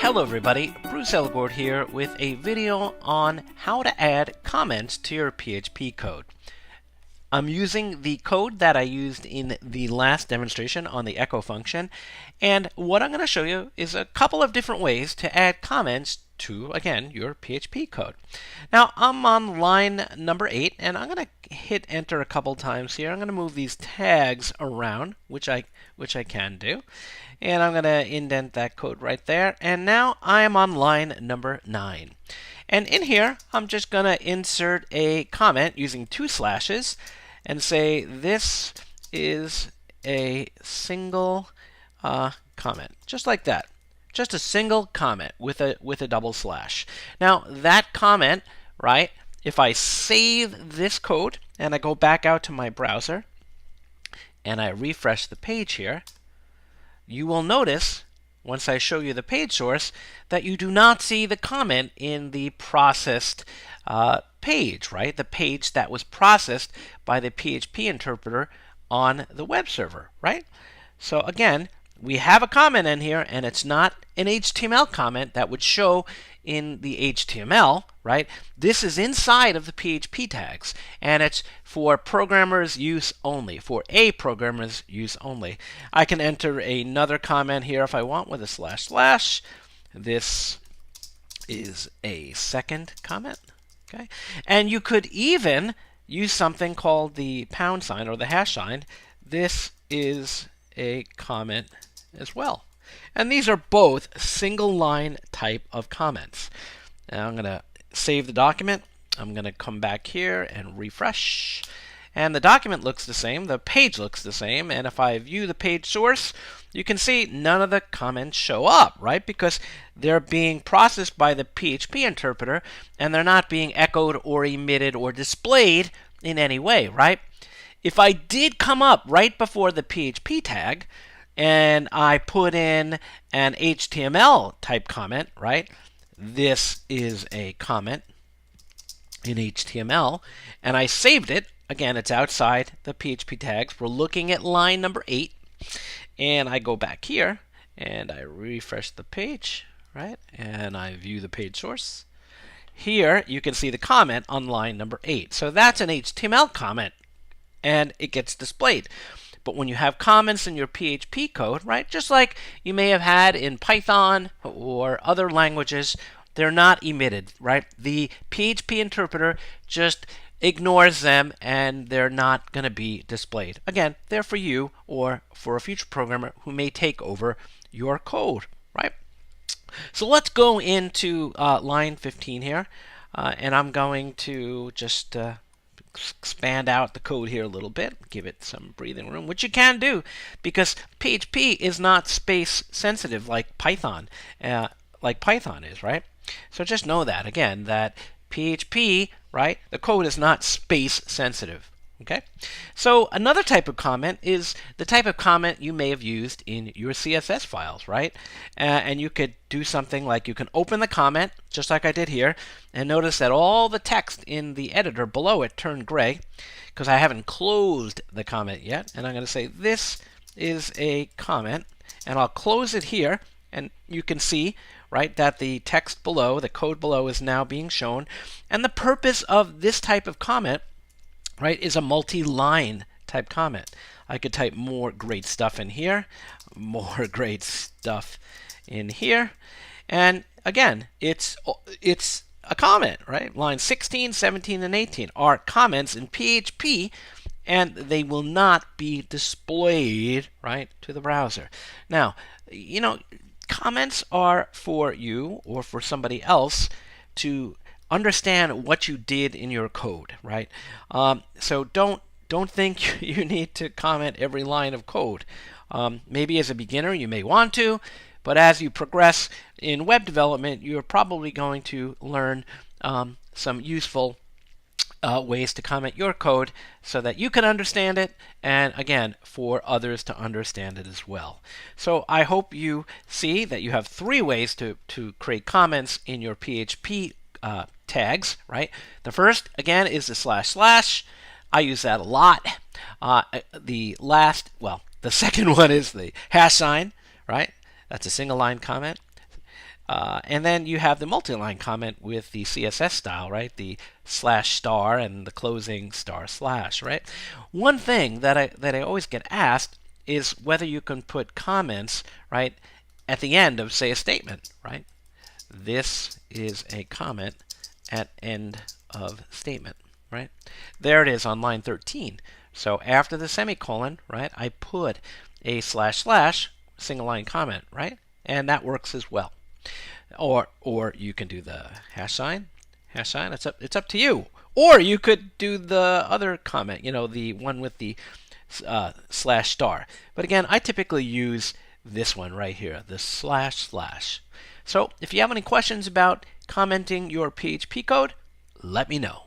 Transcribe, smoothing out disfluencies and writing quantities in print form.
Hello everybody, Bruce Elgord here with a video on how to add comments to your PHP code. I'm using the code that I used in the last demonstration on the echo function, and what I'm going to show you is a couple of different ways to add comments to, again, your PHP code. Now, I'm on line number 8, and I'm going to hit enter a couple times here. I'm going to move these tags around, which I can do, and I'm going to indent that code right there. And now I am on line number 9. And in here, I'm just going to insert a comment using 2 slashes and say this is a single comment, just like that. Just a single comment with a double slash. Now that comment, right, if I save this code and I go back out to my browser and I refresh the page here, you will notice once I show you the page source that you do not see the comment in the processed page, right? The page that was processed by the PHP interpreter on the web server, right? So again, we have a comment in here, and it's not an HTML comment that would show in the HTML, right? This is inside of the PHP tags, and it's for programmers' use only, for a programmer's use only. I can enter another comment here if I want with a slash slash. This is a second comment, okay? And you could even use something called the pound sign or the hash sign. This is a comment as well. And these are both single line type of comments. Now I'm going to save the document. I'm going to come back here and refresh. And the document looks the same, the page looks the same, and if I view the page source, you can see none of the comments show up, right? Because they're being processed by the PHP interpreter, and they're not being echoed or emitted or displayed in any way, right? If I did come up right before the PHP tag, and I put in an HTML type comment, right? This is a comment in HTML, and I saved it. Again, it's outside the PHP tags. We're looking at line number 8, and I go back here, and I refresh the page, right? And I view the page source. Here, you can see the comment on line number 8. So that's an HTML comment, and it gets displayed. But when you have comments in your PHP code, right, just like you may have had in Python or other languages, they're not emitted, right? The PHP interpreter just ignores them, and they're not going to be displayed. Again, they're for you or for a future programmer who may take over your code, right? So let's go into line 15 here, and I'm going to just expand out the code here a little bit, give it some breathing room, which you can do because PHP is not space sensitive like Python is, right? So just know that, again, that PHP, right, the code is not space sensitive. Okay? So another type of comment is the type of comment you may have used in your CSS files, right? And you could do something like you can open the comment, just like I did here, and notice that all the text in the editor below it turned gray because I haven't closed the comment yet. And I'm going to say this is a comment, and I'll close it here, and you can see, right, that the text below, the code below, is now being shown. And the purpose of this type of comment, right, is a multi-line type comment. I could type more great stuff in here, more great stuff in here, and again, it's a comment, right? Lines 16, 17, and 18 are comments in PHP, and they will not be displayed, right, to the browser. Now, you know, comments are for you or for somebody else to understand what you did in your code, right? So don't think you need to comment every line of code. Maybe as a beginner you may want to, but as you progress in web development, you're probably going to learn some useful ways to comment your code so that you can understand it, and again, for others to understand it as well. So I hope you see that you have 3 ways to create comments in your PHP tags, right? The first, again, is the slash slash. I use that a lot. The second one is the hash sign, right? That's a single line comment. And then you have the multi-line comment with the CSS style, right? The /* and the closing */, right? One thing that I always get asked is whether you can put comments, right, at the end of, say, a statement, right? This is a comment at end of statement, right? There it is on line 13. So after the semicolon, right, I put a // single line comment, right? And that works as well. Or you can do the hash sign. It's up to you. Or you could do the other comment, the one with the /*. But again, I typically use this one right here, the //. So if you have any questions about commenting your PHP code, let me know.